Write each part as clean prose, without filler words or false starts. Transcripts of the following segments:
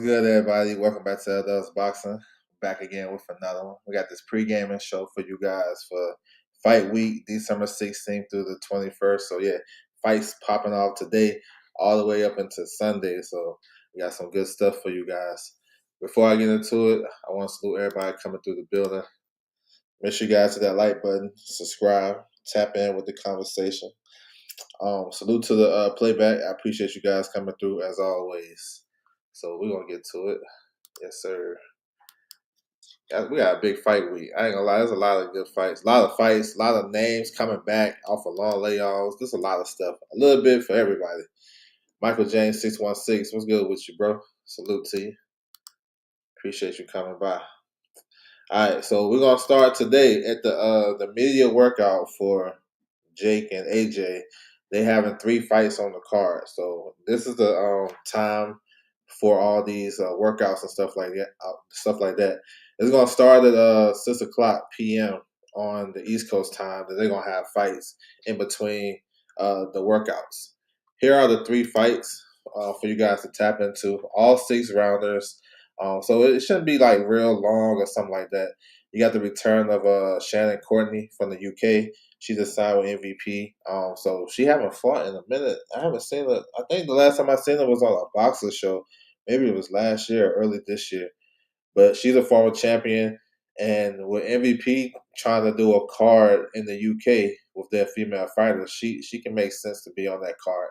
good, everybody? Welcome back to Adults Boxing. Back again with another one. We got this pre-gaming show for you guys for Fight Week, December 16th through the 21st. So, yeah, fights popping off today all the way up into Sunday. So, we got some good stuff for you guys. Before I get into it, I want to salute everybody coming through the building. Make sure you guys hit that like button, subscribe, tap in with the conversation. Salute to the playback. I appreciate you guys coming through as always. So we're gonna get to it. Yes, sir. We got a big fight week. I ain't gonna lie, there's a lot of good fights. A lot of fights, a lot of names coming back off of long layoffs. There's a lot of stuff. A little bit for everybody. Michael James 616. What's good with you, bro? Salute to you. Appreciate you coming by. All right, so we're gonna start today at the media workout for Jake and AJ. They having 3 fights on the card. So this is the time for all these workouts and stuff like that. It's gonna start at 6:00 p.m. on the East Coast time. That they're gonna have fights in between the workouts. Here are the 3 fights for you guys to tap into. All 6 rounders. So it shouldn't be like real long or something like that. You got the return of Shannon Courtney from the UK. She just signed with MVP. So she haven't fought in a minute. I haven't seen her. I think the last time I seen her was on a boxer show. Maybe it was last year or early this year. But she's a former champion. And with MVP trying to do a card in the UK with their female fighters, she can make sense to be on that card.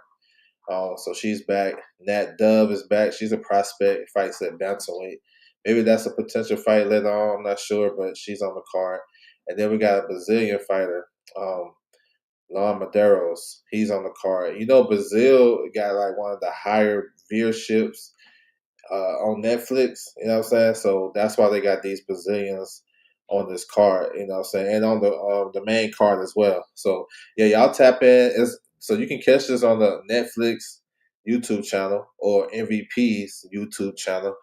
So she's back. Nat Dove is back. She's a prospect. Fights at bantamweight. Maybe that's a potential fight later on. I'm not sure, but she's on the card. And then we got a Brazilian fighter, Lon Medeiros. He's on the card. You know, Brazil got like one of the higher viewerships on Netflix. You know what I'm saying? So that's why they got these Brazilians on this card. You know what I'm saying? And on the main card as well. So yeah, y'all tap in. So you can catch this on the Netflix YouTube channel or MVP's YouTube channel.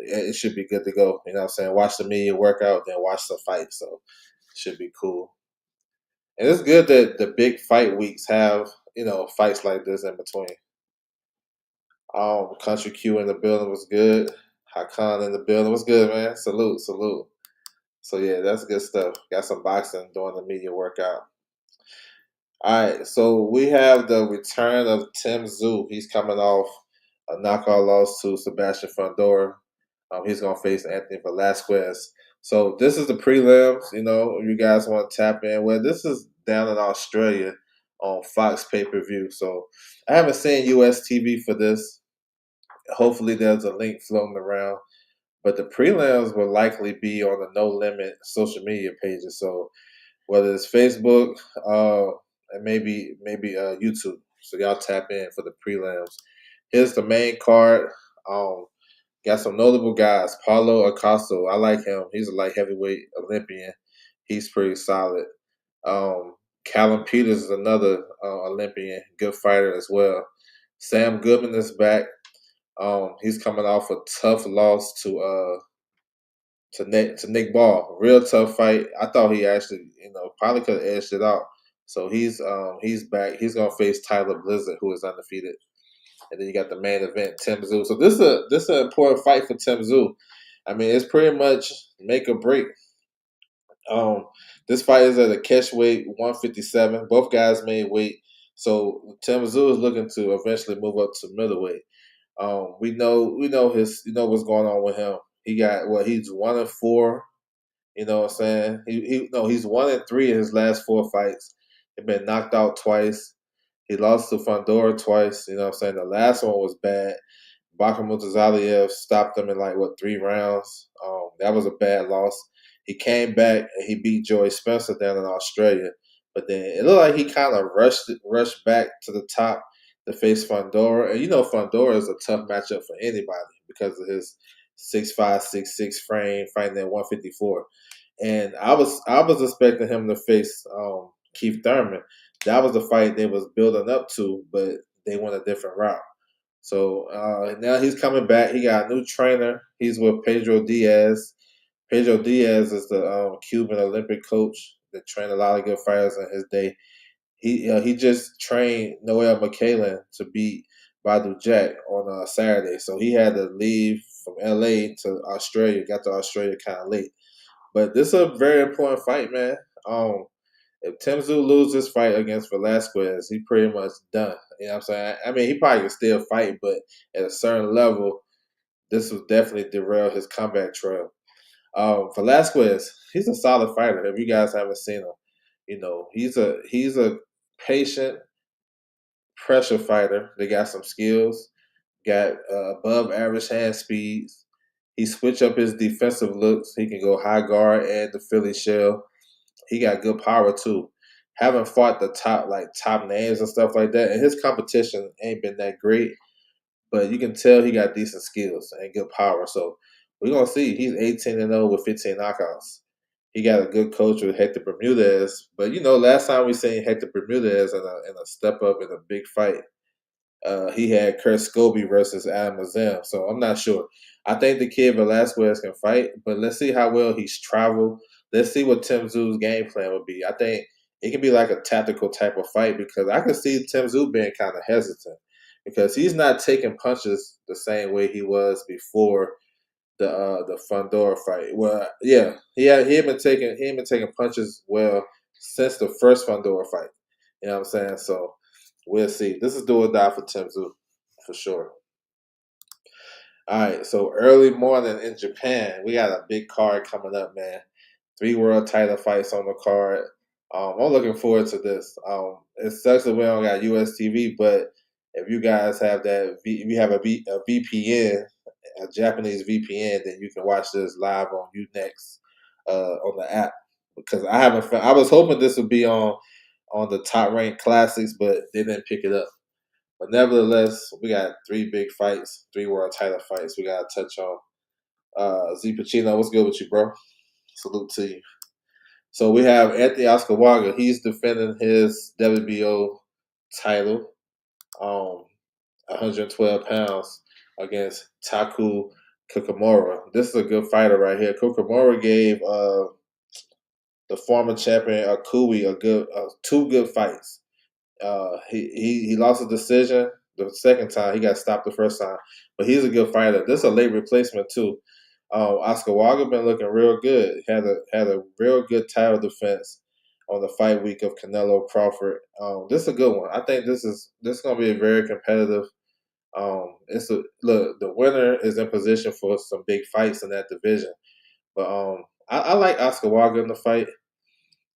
It should be good to go. You know what I'm saying? Watch the media workout, then watch the fight. So it should be cool. And it's good that the big fight weeks have, fights like this in between. Country Q in the building was good. Hakan in the building was good, man. Salute, salute. So yeah, that's good stuff. Got some boxing during the media workout. All right, so we have the return of Tim Tszyu. He's coming off a knockout loss to Sebastian Fundora. He's gonna face Anthony Velasquez. So this is the prelims. If you guys want to tap in, well, this is down in Australia on Fox pay-per-view. So I haven't seen US TV for this. Hopefully, there's a link floating around. But the prelims will likely be on the No Limit social media pages. So whether it's Facebook and maybe YouTube. So y'all tap in for the prelims. Here's the main card. Got some notable guys. Paulo Acosta, I like him. He's a light heavyweight Olympian. He's pretty solid. Callum Peters is another Olympian, good fighter as well. Sam Goodman is back. He's coming off a tough loss to Nick Ball. Real tough fight. I thought he actually, probably could have edged it out. So he's back. He's gonna face Tyler Blizzard, who is undefeated. And then you got the main event, Tim Tszyu. So this is an important fight for Tim Tszyu. I mean, it's pretty much make or break. This fight is at a catch weight 157. Both guys made weight. So Tim Tszyu is looking to eventually move up to middleweight. We know what's going on with him. He got he's 1-4. You know what I'm saying? He's 1-3 in his last 4 fights. He's been knocked out twice. He lost to Fundora twice. You know what I'm saying? The last one was bad. Bakhmut Zaliev stopped him in 3 rounds. That was a bad loss. He came back and he beat Joey Spencer down in Australia. But then it looked like he kind of rushed back to the top to face Fundora. And Fundora is a tough matchup for anybody because of his 6'5", 6'6" frame, fighting at 154. And I was expecting him to face Keith Thurman. That was the fight they was building up to, but they went a different route. So now he's coming back. He got a new trainer. He's with Pedro Diaz. Pedro Diaz is the Cuban Olympic coach that trained a lot of good fighters in his day. He just trained Noel McCallan to beat Badu Jack on Saturday, so he had to leave from LA to Australia. Got to Australia kind of late, but this is a very important fight, man. If Tim Tszyu loses this fight against Velasquez, he pretty much done. You know what I'm saying? I mean, he probably can still fight, but at a certain level, this will definitely derail his comeback trail. Velasquez, he's a solid fighter. If you guys haven't seen him, he's a patient pressure fighter. They got some skills, got above average hand speeds. He switch up his defensive looks. He can go high guard and the Philly shell. He got good power too. Haven't fought the top names and stuff like that, and his competition ain't been that great. But you can tell he got decent skills and good power. So we're gonna see. He's 18-0 with 15 knockouts. He got a good coach with Hector Bermudez. But last time we seen Hector Bermudez in a step up in a big fight, he had Kurt Scobie versus Adam Azam. So I'm not sure. I think the kid Velasquez can fight, but let's see how well he's traveled. Let's see what Tim Tszyu's game plan would be. I think it can be like a tactical type of fight because I can see Tim Tszyu being kind of hesitant because he's not taking punches the same way he was before the Fundora fight. Well, yeah, he had been taking punches well since the first Fundora fight. You know what I'm saying? So we'll see. This is do or die for Tim Tszyu for sure. All right, so early morning in Japan, we got a big card coming up, man. 3 world title fights on the card. I'm looking forward to this. It sucks that we don't got US TV, but if you guys have if you have a VPN, a Japanese VPN, then you can watch this live on Unext on the app. Because I haven't, I was hoping this would be on the top ranked classics, but they didn't pick it up. But nevertheless, we got 3 big fights, 3 world title fights. We got to touch on. Z Pacino, what's good with you, bro? Salute to you. So we have Anthony Oscar. He's defending his WBO title, 112 pounds against Taku Kikamura. This is a good fighter right here. Kikamura gave the former champion Akui a good 2 good fights. He lost a decision the second time. He got stopped the first time, but he's a good fighter. This is a late replacement too. Oscar Walker been looking real good. Had a real good title defense on the fight week of Canelo Crawford. This is a good one. I think this gonna be a very competitive. Look, the winner is in position for some big fights in that division. But I like Oscar Walker in the fight.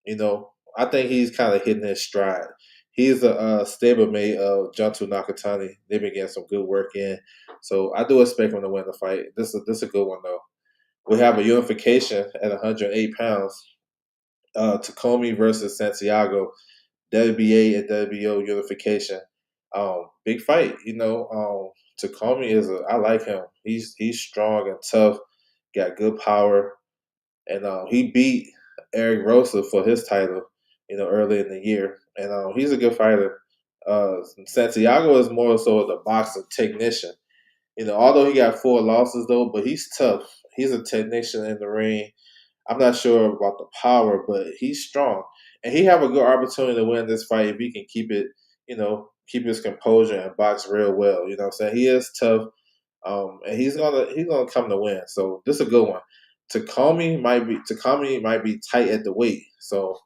I think he's kind of hitting his stride. He's a stablemate of Junto Nakatani. They've been getting some good work in, so I do expect him to win the fight. This a good one though. We have a unification at 108 pounds. Takomi versus Santiago, WBA and WBO unification. Big fight. Takomi I like him. He's strong and tough. Got good power, and he beat Eric Rosa for his title. Early in the year, and he's a good fighter. Santiago is more so the boxing technician. Although he got 4 losses though, but he's tough. He's a technician in the ring. I'm not sure about the power, but he's strong, and he have a good opportunity to win this fight if he can keep his composure and box real well. You know what I'm saying? He is tough, and he's gonna come to win. So this is a good one. Takomi might be tight at the weight, so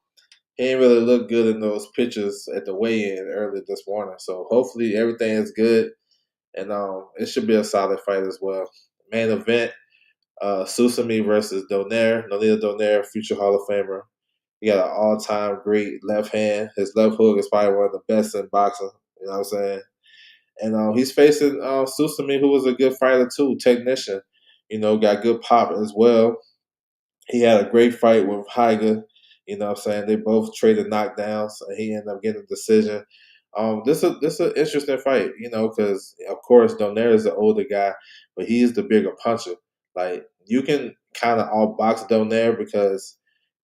he ain't really look good in those pictures at the weigh-in early this morning. So hopefully everything is good, and it should be a solid fight as well. Main event. Susumi versus Donaire. Nonito Donaire, future Hall of Famer. He got an all-time great left hand. His left hook is probably one of the best in boxing. You know what I'm saying? And he's facing Susumi, who was a good fighter too, technician. Got good pop as well. He had a great fight with Higa. You know what I'm saying? They both traded knockdowns, and he ended up getting a decision. This is an interesting fight, because of course Donaire is the older guy, but he's the bigger puncher. Like you can kind of outbox Donaire because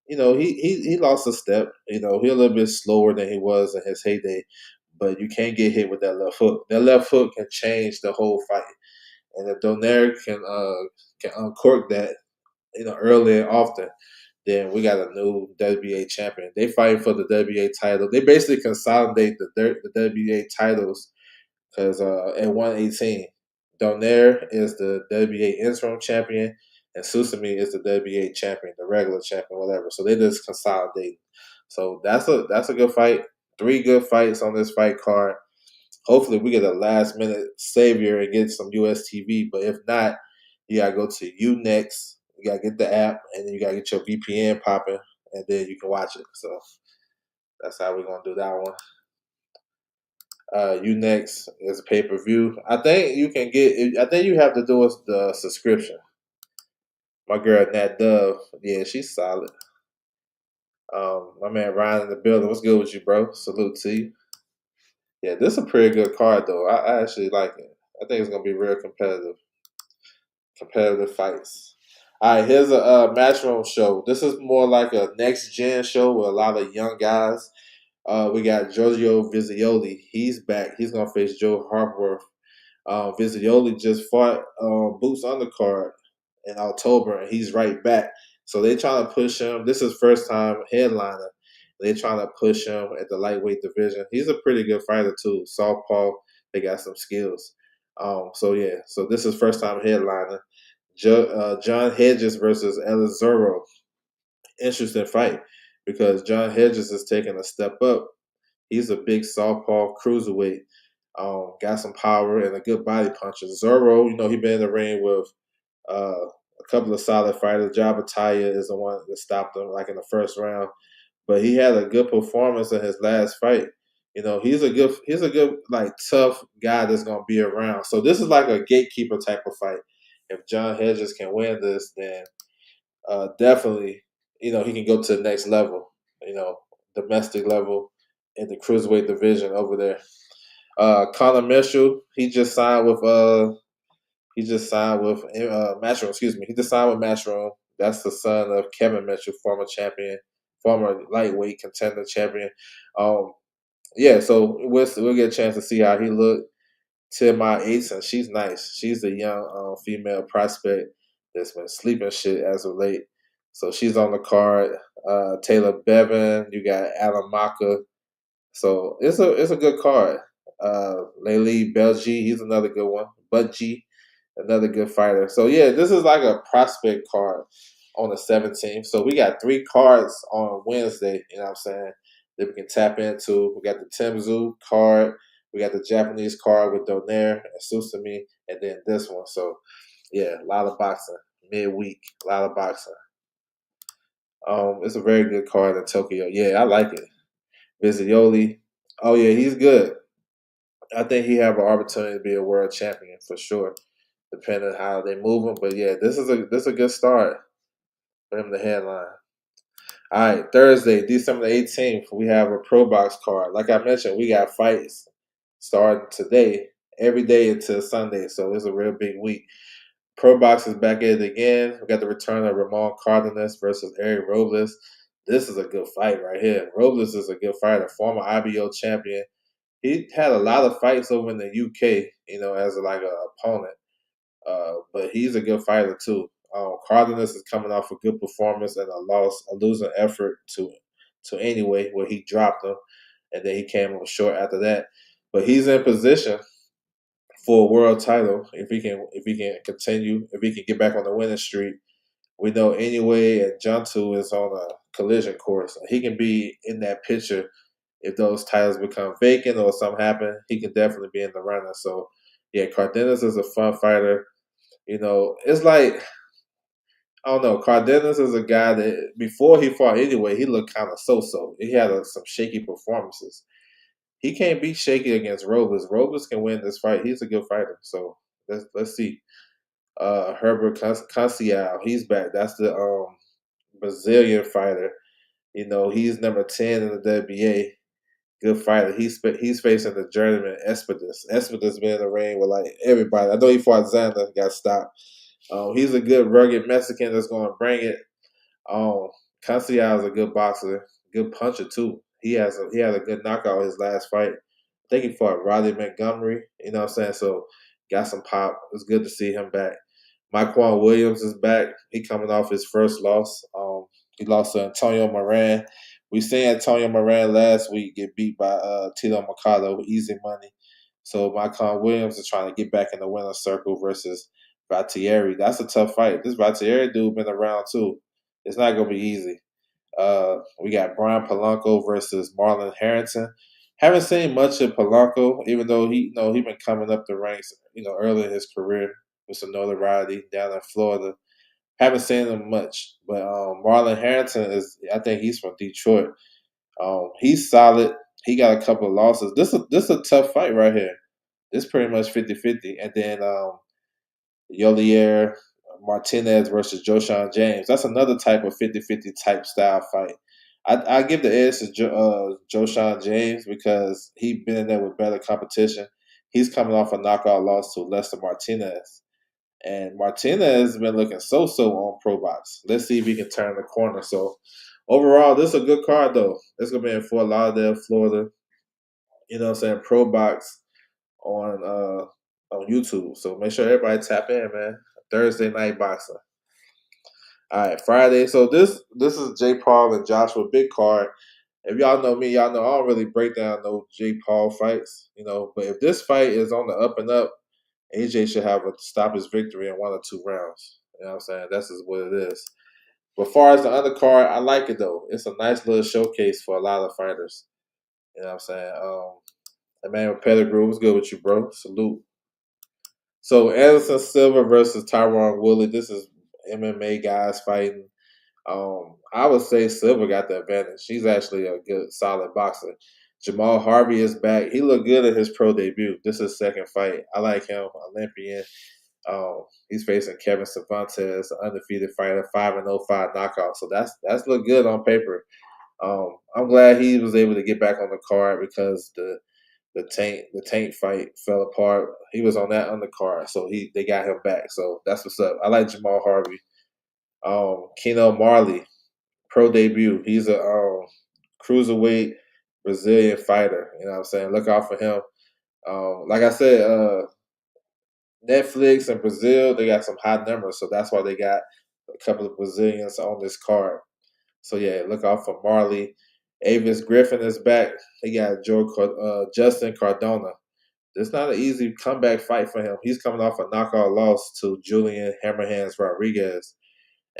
he lost a step. He's a little bit slower than he was in his heyday, but you can't get hit with that left hook. That left hook can change the whole fight, and if Donaire can uncork that, early and often, then we got a new WBA champion. They fighting for the WBA title. They basically consolidate the WBA titles because at 118, Donaire is the WBA interim champion, and Susumi is the WBA champion, the regular champion, whatever. So they just consolidate. So that's a good fight. 3 good fights on this fight card. Hopefully, we get a last minute savior and get some US TV. But if not, you gotta go to Unext. You gotta get the app, and then you gotta get your VPN popping, and then you can watch it. So that's how we're gonna do that one. Unext is a pay per view. I think you can get. I think you have to do the subscription. My girl Nat Dove, yeah, she's solid. My man Ryan in the building. What's good with you, bro? Salute to you. Yeah, this is a pretty good card though. I actually like it. I think it's gonna be real competitive fights. All right, here's a Matchroom show. This is more like a next gen show with a lot of young guys. We got Giorgio Vizioli. He's back. He's gonna face Joe Hartworth. Vizioli just fought Boots undercard in October, and he's right back. So they trying to push him. This is first time headliner. They trying to push him at the lightweight division. He's a pretty good fighter too. Southpaw. They got some skills. So yeah. So this is first time headliner. John Hedges versus Ellis Zero. Interesting fight because John Hedges is taking a step up. He's a big southpaw cruiserweight. Got some power and a good body puncher. Zoro, he been in the ring with a couple of solid fighters. Jabataya is the one that stopped him like in the first round. But he had a good performance in his last fight. He's a good like tough guy that's gonna be around. So this is like a gatekeeper type of fight. If John Hedges can win this, then definitely, he can go to the next level, domestic level in the cruiserweight division over there. Connor Mitchell, he just signed with Matchroom. Excuse me, he just signed with Matchroom. That's the son of Kevin Mitchell, former champion, former lightweight contender champion. Um, yeah, so we'll get a chance to see how he looked. Timai Asen, she's nice. She's a young female prospect that's been sleeping shit as of late. So she's on the card. Taylor Bevan, you got Alan Maka. So it's a good card. Laylee Belgi, he's another good one. Budgie, another good fighter. So yeah, this is like a prospect card on the 17th. So we got 3 cards on Wednesday, you know what I'm saying, that we can tap into. We got the Timzu card, we got the Japanese card with Donaire and Susumi, and then this one. So yeah, a lot of boxing. Midweek, a lot of boxing. It's a very good card in Tokyo. Yeah, I like it. Vizioli. Oh yeah, he's good. I think he have an opportunity to be a world champion for sure, depending on how they move him. But yeah, this is a good start for him to headline. All right, Thursday, December 18th, we have a Pro Box card. Like I mentioned, we got fights starting today, every day until Sunday. So it's a real big week. Pro Box is back at it again. We got the return of Ramon Cardenas versus Eric Robles. This is a good fight right here. Robles is a good fighter, former IBO champion. He had a lot of fights over in the UK, as like a opponent. But he's a good fighter too. Cardenas is coming off a good performance and a losing effort to anyway, where he dropped him, and then he came up short after that. But he's in position for a world title if he can continue, if he can get back on the winning streak. We know anyway, and Juntu is on a collision course. He can be in that picture if those titles become vacant or something happen. He can definitely be in the running. So yeah, Cardenas is a fun fighter. It's like, I don't know. Cardenas is a guy that before he fought anyway, he looked kind of so-so. He had some shaky performances. He can't be shaky against Robles. Robles can win this fight. He's a good fighter. So let's see. Herbert Cancial, he's back. That's the Brazilian fighter. He's number 10 in the WBA. Good fighter. He's facing the journeyman Espadis. Espadis been in the ring with like everybody. I know he fought Xander, got stopped. He's a good rugged Mexican that's going to bring it. Cancial is a good boxer, good puncher too. He had a good knockout his last fight. I think he fought Roddy Montgomery. You know what I'm saying? So got some pop. It's good to see him back. Miquan Williams is back. He coming off his first loss. He lost to Antonio Moran. We seen Antonio Moran last week get beat by Tito Mercado with easy money. So Mycon Williams is trying to get back in the winner's circle versus Vattieri. That's a tough fight. This Vattieri dude been around too. It's not gonna be easy. We got Brian Polanco versus Marlon Harrington. Haven't seen much of Polanco, even though he been coming up the ranks, early in his career with some notoriety down in Florida. Haven't seen him much, but Marlon Harrington I think he's from Detroit. He's solid. He got a couple of losses. This a tough fight right here. This pretty much 50-50. And then Yolier Martinez versus Joshawn James. That's another type of 50-50 type style fight. I give the edge to Joshawn James because he been in there with better competition. He's coming off a knockout loss to Lester Martinez. And Martinez has been looking so on Pro Box. Let's see if he can turn the corner. So overall, this is a good card though. It's gonna be in Fort Lauderdale, Florida. You know what I'm saying? Pro Box on YouTube. So make sure everybody tap in, man. Thursday night boxing. All right, Friday. So this is Jake Paul and Joshua big card. If y'all know me, y'all know I don't really break down no Jake Paul fights, But if this fight is on the up and up, AJ should have a stop his victory in 1 or 2 rounds. You know what I'm saying? That's just what it is. But as far as the undercard, I like it though. It's a nice little showcase for a lot of fighters. You know what I'm saying? Emmanuel Pettigrew, what's good with you, bro? Salute. So Anderson Silva versus Tyron Woodley. This is MMA guys fighting. I would say Silva got the advantage. He's actually a good, solid boxer. Jamal Harvey is back. He looked good in his pro debut. This is his second fight. I like him, Olympian. He's facing Kevin Cervantes, an undefeated fighter, 5-0-5 knockout. So that's look good on paper. I'm glad he was able to get back on the card because the tank fight fell apart. He was on that undercard, so they got him back. So that's what's up. I like Jamal Harvey. Keno Marley, pro debut. He's a cruiserweight Brazilian fighter. You know what I'm saying? Look out for him. Like I said, Netflix and Brazil, they got some high numbers, so that's why they got a couple of Brazilians on this card. So yeah, look out for Marley. Avis Griffin is back. He got Justin Cardona. It's not an easy comeback fight for him. He's coming off a knockout loss to Julian Hammerhands Rodriguez.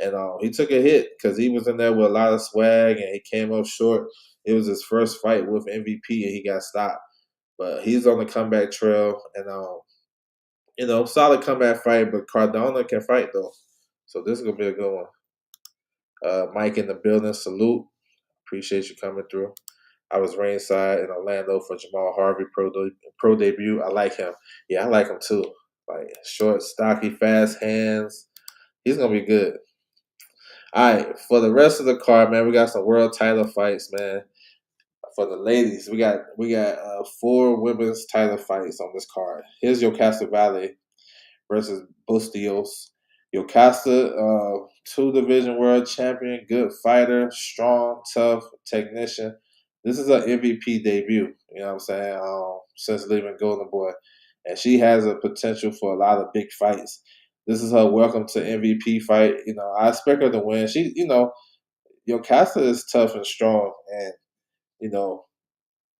And he took a hit because he was in there with a lot of swag and he came up short. It was his first fight with MVP and he got stopped. But he's on the comeback trail and, solid comeback fight. But Cardona can fight though. So this is going to be a good one. Mike in the building, salute. Appreciate you coming through. I was ringside in Orlando for Jamal Harvey pro debut. I like him. Yeah, I like him too. Like short, stocky, fast hands. He's gonna be good. All right, for the rest of the card, man, we got some world title fights, man. For the ladies, we got 4 women's title fights on this card. Here's Yokasta Valley versus Bustios. Yokasta, 2 division world champion, good fighter, strong, tough technician. This is an MVP debut, you know what I'm saying, since leaving Golden Boy. And she has a potential for a lot of big fights. This is her welcome to MVP fight. I expect her to win. Yokasta is tough and strong, and you know,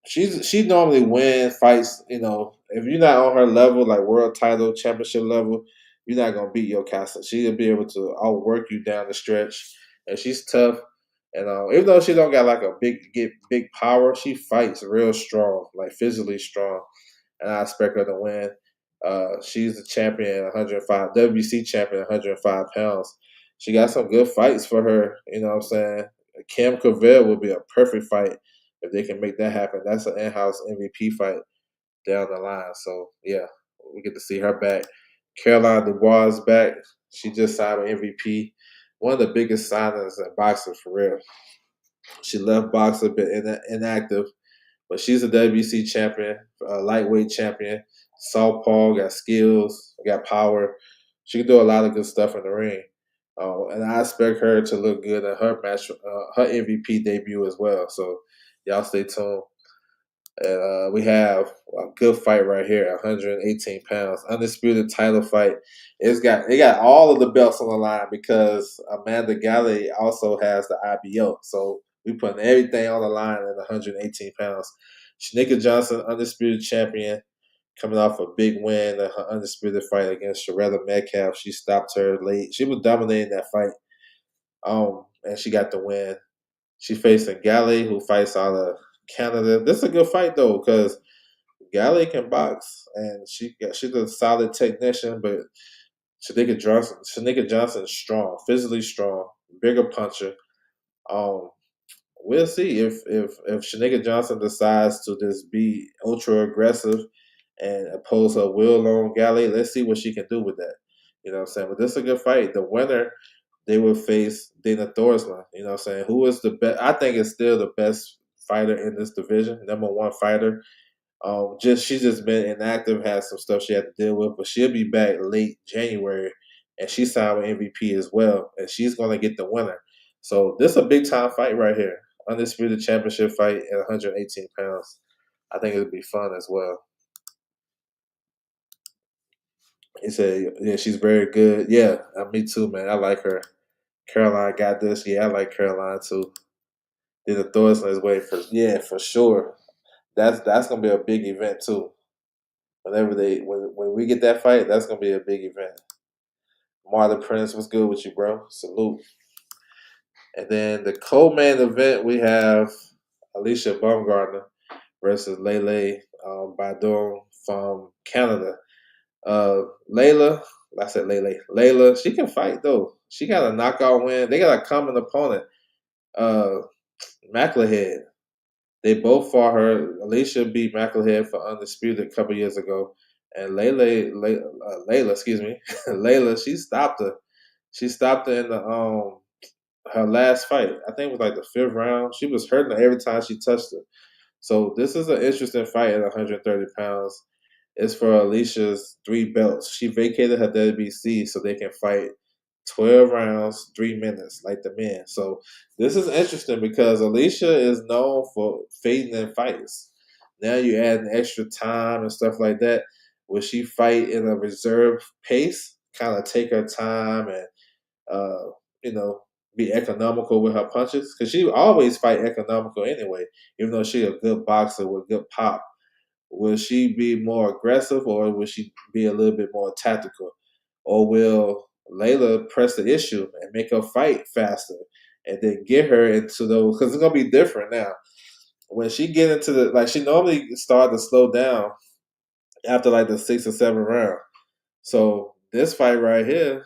she normally win fights. If you're not on her level, like world title, championship level, you're not gonna beat Yokasta. She'll be able to outwork you down the stretch, and she's tough. And even though she don't got like a big power, she fights real strong, like physically strong. And I expect her to win. She's the champion, 105 WBC champion, 105 pounds. She got some good fights for her. You know what I'm saying? Kim Cavell would be a perfect fight if they can make that happen. That's an in-house MVP fight down the line. So yeah, we get to see her back. Caroline Dubois is back. She just signed an MVP. One of the biggest signings in boxing for real. She left boxing, been inactive, but she's a WBC champion, a lightweight champion. Southpaw, got skills, got power. She can do a lot of good stuff in the ring. And I expect her to look good in her match, her MVP debut as well. So y'all stay tuned. And we have a good fight right here, 118 pounds, undisputed title fight. It got all of the belts on the line because Amanda Galley also has the IBO. So we putting everything on the line at 118 pounds. Shanika Johnson, undisputed champion. coming off a big win in her undisputed fight against Sharetta Metcalf. She stopped her late. She was dominating that fight, and she got the win. She facing Galley, who fights out of Canada. This is a good fight though, because Galley can box, and she's a solid technician, but Shanika Johnson is strong, physically strong, bigger puncher. Um, we'll see if Shanika Johnson decides to just be ultra aggressive and oppose her will on Galley. Let's see what she can do with that. You know what I'm saying? But this is a good fight. The winner, they will face Dana Thorsland. You know what I'm saying? Who is the best? I think it's still the best fighter in this division, number one fighter. Just she's just been inactive, has some stuff she had to deal with, but she'll be back late January, and she signed with MVP as well, and she's gonna get the winner. So this is a big time fight right here, undisputed championship fight at 118 pounds. I think it'll be fun as well. He said, "Yeah, she's very good. Yeah, me too, man. I like her. Caroline got this. Yeah, I like Caroline too. Then the Thorson way for for sure. That's gonna be a big event too. When we get that fight, that's gonna be a big event. Marlon Prince, what's good with you, bro? Salute. And then the co-main event, we have Alicia Baumgardner versus Lele Badon from Canada. Layla, I said Lele. Layla, she can fight though. She got a knockout win. They got a common opponent, uh, Maclehead. They both fought her. Alicia beat McElhead for undisputed a couple years ago, and Layla, excuse me, Layla, she stopped her. She stopped her in the her last fight. I think it was like the fifth round. She was hurting her every time she touched her. So this is an interesting fight at 130 pounds. It's for Alicia's three belts. She vacated her WBC so they can fight 12 rounds, 3 minutes, like the men. So this is interesting because Alicia is known for fading in fights. Now you add an extra time and stuff like that. Will she fight in a reserved pace? Kind of take her time and uh, you know, be economical with her punches? Because she always fight economical anyway, even though she a good boxer with good pop. Will she be more aggressive or will she be a little bit more tactical? Or will Layla press the issue and make her fight faster and then get her into those? Because it's gonna be different now. When she get into the like, she normally start to slow down after like the sixth or seventh round. So this fight right here,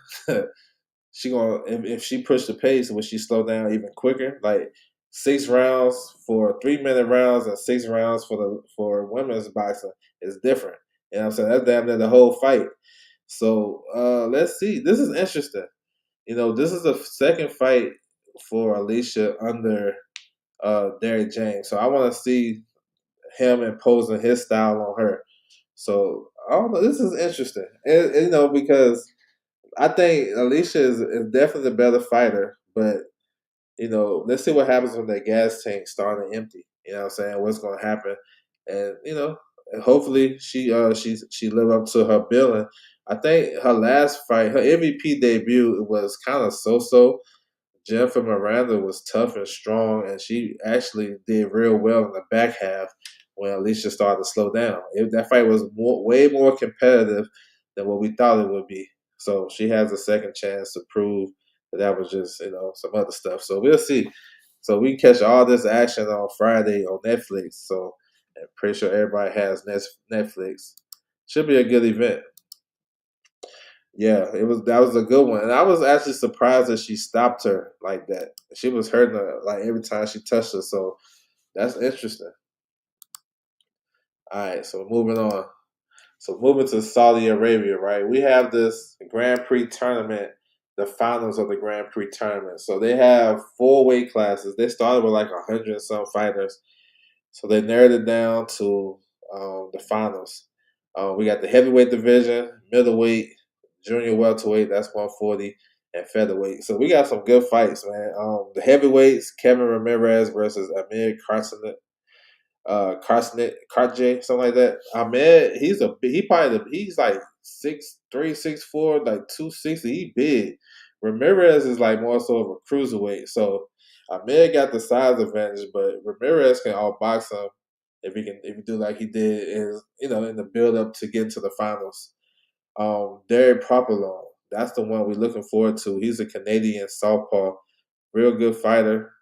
she gonna if she push the pace, will she slow down even quicker? Like 6 rounds for 3 minute rounds and 6 rounds for women's boxing is different. You know what I'm saying? That's damn near the whole fight. So let's see. This is interesting. You know, this is the second fight for Alicia under Derrick James. So I want to see him imposing his style on her. So I don't know. This is interesting, and you know, because I think Alicia is definitely the better fighter, but you know, let's see what happens when that gas tank starting to empty. You know what I'm saying? What's going to happen? And you know, and hopefully she live up to her billing. I think her last fight, her MVP debut, was kind of so. Jennifer Miranda was tough and strong, and she actually did real well in the back half when Alicia started to slow down. That fight was way more competitive than what we thought it would be. So she has a second chance to prove that was just some other stuff. So we'll see. So we can catch all this action on Friday on Netflix. So I'm pretty sure everybody has Netflix. Should be a good event. Yeah, that was a good one. And I was actually surprised that she stopped her like that. She was hurting her like every time she touched her. So that's interesting. All right, so moving on. So moving to Saudi Arabia, right? We have this Grand Prix tournament, the finals of the Grand Prix tournament. So they have 4 weight classes. They started with like 100 and some fighters. So they narrowed it down to the finals. We got the heavyweight division, middleweight, junior welterweight, that's 140, and featherweight. So we got some good fights, man. The heavyweights, Kevin Ramirez versus Amir Kartje, something like that. Ahmed, he's like 6'3", 6'4", like 260. He big. Ramirez is like more so of a cruiserweight. So Ahmed got the size advantage, but Ramirez can outbox him. if he do like he did is in the build up to get to the finals. Derek Propolone, that's the one we're looking forward to. He's a Canadian southpaw, real good fighter.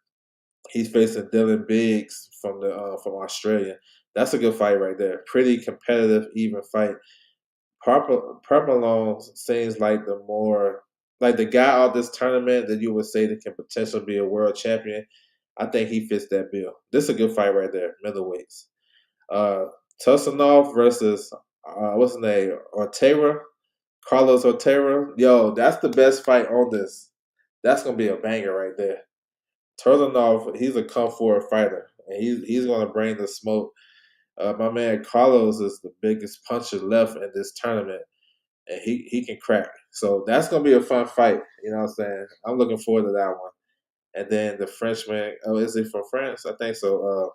He's facing Dylan Biggs from Australia. That's a good fight right there. Pretty competitive, even fight. Propolone seems like the more like the guy out this tournament that you would say that can potentially be a world champion. I think he fits that bill. This is a good fight right there, middleweights. Uh, Tusanov versus what's his name? Ortega, Carlos Ortega. Yo, that's the best fight on this. That's gonna be a banger right there. Tusanov, he's a come forward fighter, and he's gonna bring the smoke. My man Carlos is the biggest puncher left in this tournament, and he can crack. So that's gonna be a fun fight. You know what I'm saying? I'm looking forward to that one. And then the Frenchman, oh, is he from France? I think so.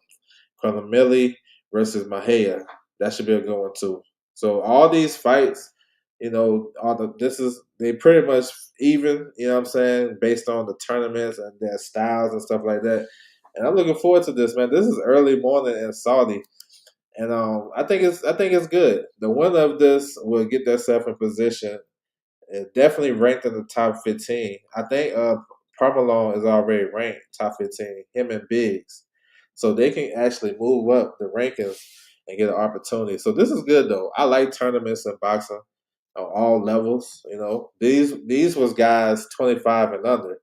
Cronamilli versus Mahia. That should be a good one too. So all these fights, they pretty much even, you know what I'm saying, based on the tournaments and their styles and stuff like that. And I'm looking forward to this, man. This is early morning in Saudi. And I think it's good. The winner of this will get themselves in position. Definitely ranked in the top 15. I think Parmalon is already ranked top 15. Him and Biggs, so they can actually move up the rankings and get an opportunity. So this is good though. I like tournaments in boxing on all levels. These was guys 25 and under.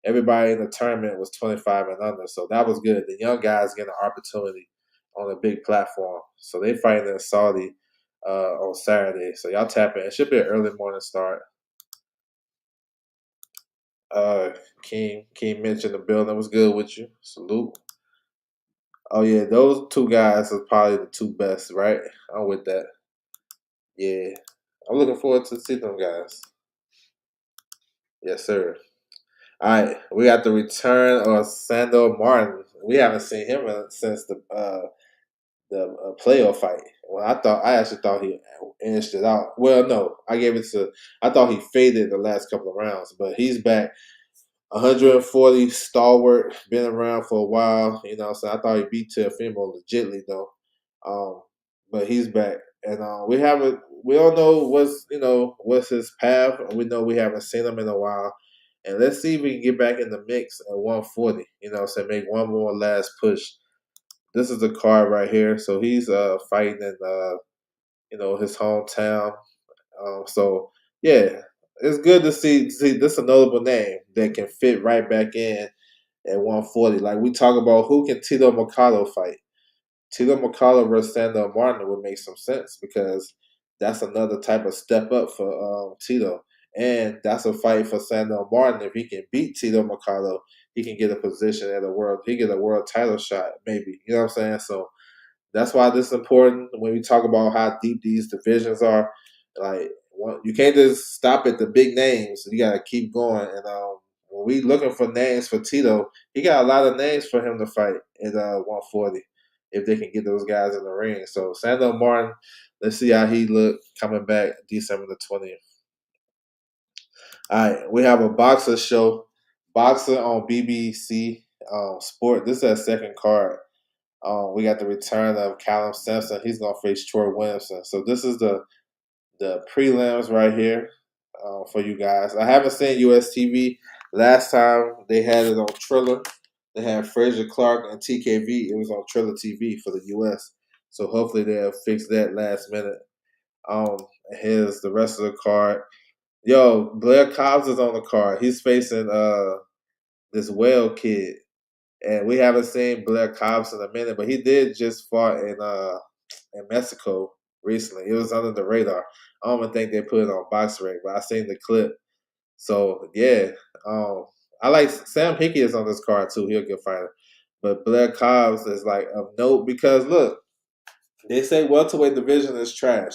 Everybody in the tournament was 25 and under, so that was good. The young guys get an opportunity on a big platform. So they fighting in Saudi on Saturday. So y'all tap in. It should be an early morning start. Uh, King mentioned the building was good with you. Salute. Oh yeah, those two guys are probably the two best, right? I'm with that. Yeah, I'm looking forward to see them guys. Yes, sir. All right, we got the return of Sandor Martin. We haven't seen him since the playoff fight. Well, I actually thought he edged it out. Well, no, I gave it to. I thought he faded the last couple of rounds, but he's back. 140 stalwart, been around for a while. You know, what I'm saying I thought he beat Teofimo legitly though, but he's back, and we don't know what's his path. We know we haven't seen him in a while, and let's see if we can get back in the mix at 140. You know, so make one more last push. This is the card right here. So he's fighting in his hometown. So yeah, it's good to see this a notable name that can fit right back in at 140. Like we talk about, who can Tito Mercado fight? Tito Mercado versus Sandor Martin would make some sense because that's another type of step up for Tito, and that's a fight for Sandor Martin. If he can beat Tito Mercado, he can get a position at a world. He get a world title shot, maybe. You know what I'm saying? So that's why this is important when we talk about how deep these divisions are. Like, you can't just stop at the big names. You got to keep going. And when we looking for names for Tito, he got a lot of names for him to fight at 140 if they can get those guys in the ring. So Sandor Martin, let's see how he look coming back December the 20th. All right, we have a boxer show, boxer on BBC Sport. This is a second card. We got the return of Callum Simpson. He's gonna face Troy Williamson. So this is the prelims right here for you guys. I haven't seen US TV. Last time they had it on Triller. They had Fraser Clark and TKV. It was on Triller TV for the US. So hopefully they'll fix that last minute. Um, Here's the rest of the card. Yo, Blair Cobbs is on the card. He's facing this Whale kid. And we haven't seen Blair Cobbs in a minute, but he did just fought in Mexico recently. It was under the radar. I don't even think they put it on BoxRec, but I seen the clip. So yeah, um, I like Sam Hickey is on this card too. He'll get fighter, but Blair Cobbs is like of note because look, they say welterweight division is trash.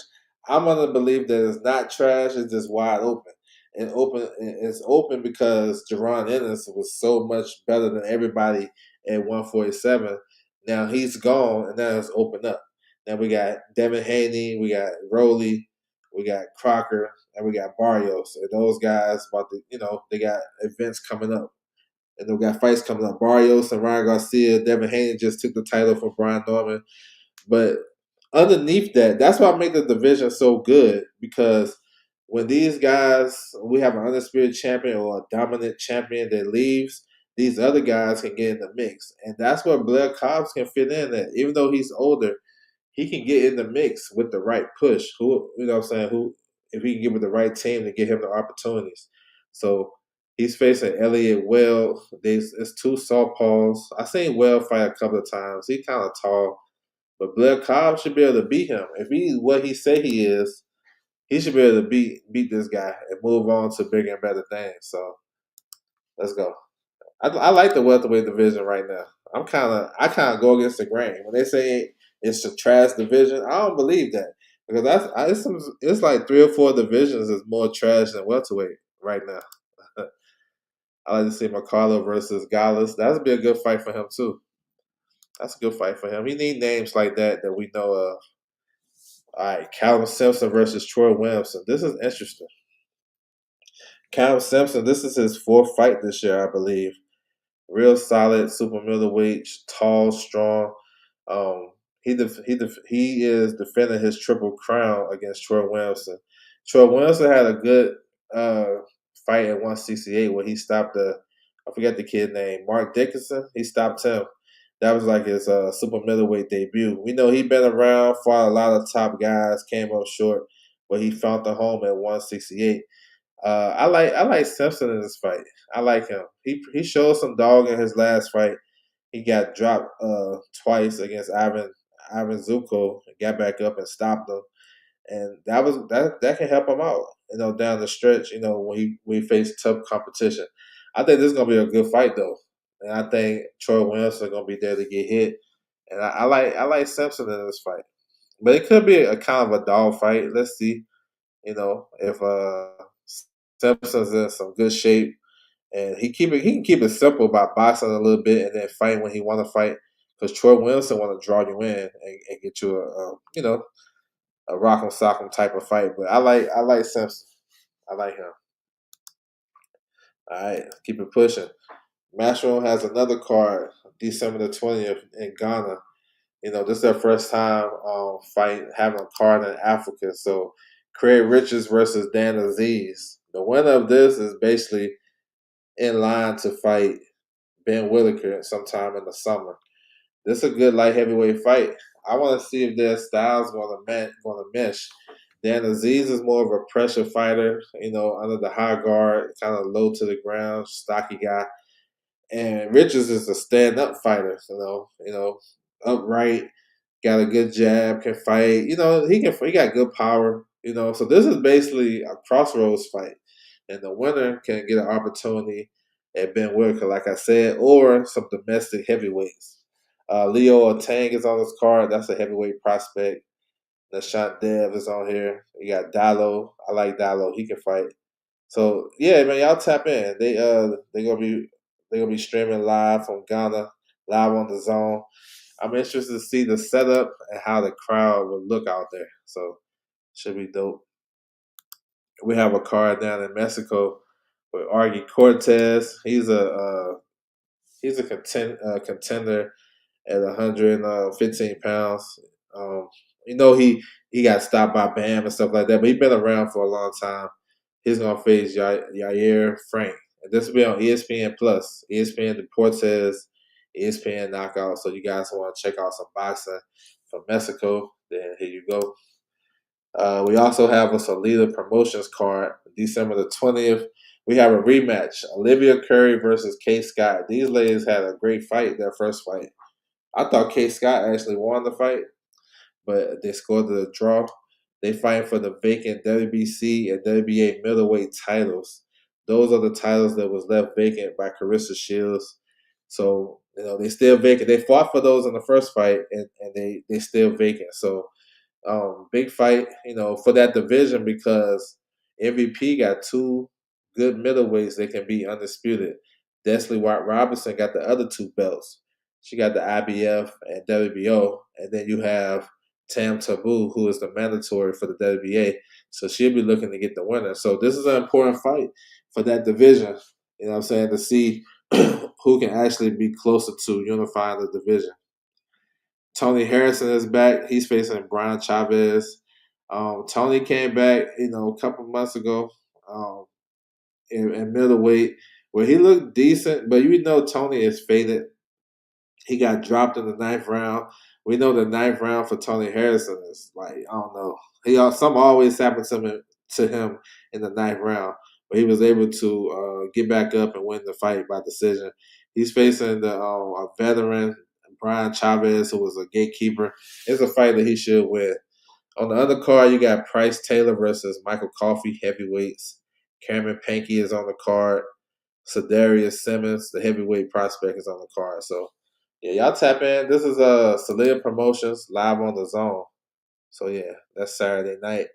I'm gonna believe that it's not trash. It's just wide open. And it's open because Jerron Ennis was so much better than everybody at 147. Now he's gone, and now it's open up. Now we got Devin Haney, we got Rowley, we got Crocker, and we got Barrios. And those guys they got events coming up. And they got fights coming up. Barrios and Ryan Garcia. Devin Haney just took the title from Brian Norman. But underneath that, that's why I make the division so good because when these guys, we have an undisputed champion or a dominant champion that leaves, these other guys can get in the mix, and that's where Blair Cobbs can fit in. At even though he's older, he can get in the mix with the right push. Who you know what I'm saying? Who if he can get with the right team to get him the opportunities. So he's facing Elliot Well. It's two southpaws. I seen Well fight a couple of times. He kind of tall, but Blair Cobb should be able to beat him. If he's what he say he is, he should be able to beat this guy and move on to bigger and better things. So let's go. I like the welterweight division right now. I kind of go against the grain when they say it's a trash division. I don't believe that because it's like three or four divisions is more trash than welterweight right now. I like to see McCarlo versus Gallus. That'd be a good fight for him too. That's a good fight for him. He need names like that we know of. All right, Callum Simpson versus Troy Williamson. This is interesting. Callum Simpson, this is his fourth fight this year, I believe. Real solid, super middleweight, tall, strong. He is defending his triple crown against Troy Williamson. Troy Williamson had a good uh, fight at 168 where he stopped I forget the kid name, Mark Dickinson. He stopped him. That was like his super middleweight debut. We know he been around, fought a lot of top guys, came up short, but he found the home at 168. I like Simpson in this fight. I like him. He showed some dog in his last fight. He got dropped twice against Ivan Zuko, got back up and stopped him, and that can help him out. Down the stretch. When he face tough competition. I think this is gonna be a good fight though, and I think Troy Williamson gonna be there to get hit. And I like Simpson in this fight, but it could be a kind of a dog fight. Let's see. If Simpson's in some good shape, and he can keep it simple by boxing a little bit and then fighting when he want to fight. Because Troy Wilson want to draw you in and get you a rock'em sock'em type of fight. But I like Simpson. I like him. All right, keep it pushing. Matchroom has another card December the 20th in Ghana. This is their first time having a card in Africa. So Craig Richards versus Dan Aziz. The winner of this is basically in line to fight Ben Whitaker sometime in the summer. This is a good light heavyweight fight. I want to see if their styles going to mesh. Dan Aziz is more of a pressure fighter, under the high guard, kind of low to the ground, stocky guy. And Richards is a stand-up fighter, upright, got a good jab, can fight. He got good power. So this is basically a crossroads fight, and the winner can get an opportunity at Ben Whitaker, like I said, or some domestic heavyweights. Leo Tang is on this card. That's a heavyweight prospect. Nashant Dev is on here. You got Dalo. I like Dalo. He can fight. So yeah, man, y'all tap in. They gonna be streaming live from Ghana, live on the zone. I'm interested to see the setup and how the crowd will look out there. So should be dope. We have a card down in Mexico with Argy Cortez. He's a contender at 115 pounds. He got stopped by Bam and stuff like that, but he's been around for a long time. He's gonna face Yair Frank. And this will be on ESPN Plus, ESPN Deportes, ESPN Knockout. So you guys want to check out some boxing from Mexico? Then here you go. We also have a Solida Promotions card, December the 20th. We have a rematch, Olivia Curry versus Kay Scott. These ladies had a great fight, their first fight. I thought Kay Scott actually won the fight, but they scored the draw. They fight for the vacant WBC and WBA middleweight titles. Those are the titles that was left vacant by Carissa Shields. So, they still vacant. They fought for those in the first fight, and they still vacant. So, big fight, for that division because MVP got two good middleweights that can be undisputed. Desley White Robinson got the other two belts. She got the IBF and WBO, and then you have Tam Taboo, who is the mandatory for the WBA. So she'll be looking to get the winner. So this is an important fight for that division. You know what I'm saying? To see who can actually be closer to unifying the division. Tony Harrison is back. He's facing Brian Chavez. Tony came back, a couple months ago in middleweight, where he looked decent, but Tony is faded. He got dropped in the ninth round. We know the ninth round for Tony Harrison is like, I don't know. Something always happens to him in the ninth round, but he was able to get back up and win the fight by decision. He's facing a veteran, Brian Chavez, who was a gatekeeper. It's a fight that he should win. On the other card, you got Price Taylor versus Michael Coffey, heavyweights. Cameron Pankey is on the card. Sadarius Simmons, the heavyweight prospect, is on the card. So, yeah, y'all tap in. This is Celia Promotions live on the Zone. So yeah, that's Saturday night,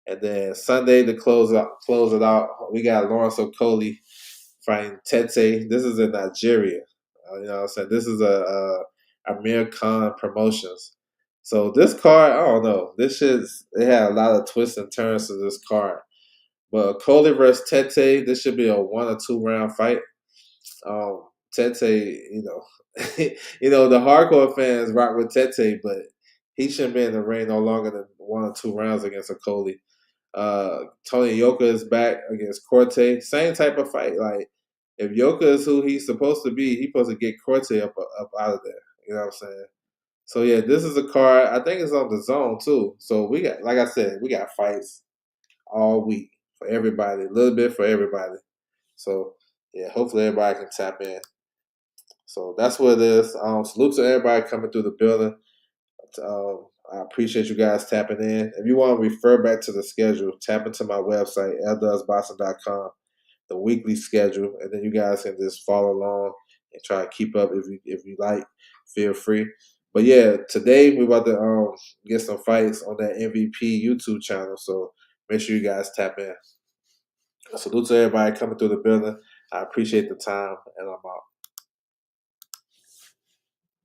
and then Sunday to close it out. We got Lawrence Okoli fighting Tete. This is in Nigeria. You know what I'm saying? This is Amir Khan Promotions. So this card, I don't know. It had a lot of twists and turns to this card. But Coley versus Tete, this should be a 1 or 2 round fight. Tete, the hardcore fans rock with Tete, but he shouldn't be in the ring no longer than 1 or 2 rounds against a Coley. Tony Yoka is back against Corte. Same type of fight. Like, if Yoka is who he's supposed to be, he's supposed to get Corte up out of there. You know what I'm saying? So yeah, this is a card. I think it's on the Zone too. So we got, like I said, we got fights all week for everybody, a little bit for everybody. So yeah, hopefully everybody can tap in. So that's what it is. Salute to everybody coming through the building. I appreciate you guys tapping in. If you want to refer back to the schedule, tap into my website, ldoesboxing.com, the weekly schedule, and then you guys can just follow along and try to keep up if you like. Feel free. But yeah, today we're about to get some fights on that MVP YouTube channel. So make sure you guys tap in. Salute to everybody coming through the building. I appreciate the time, and I'm out.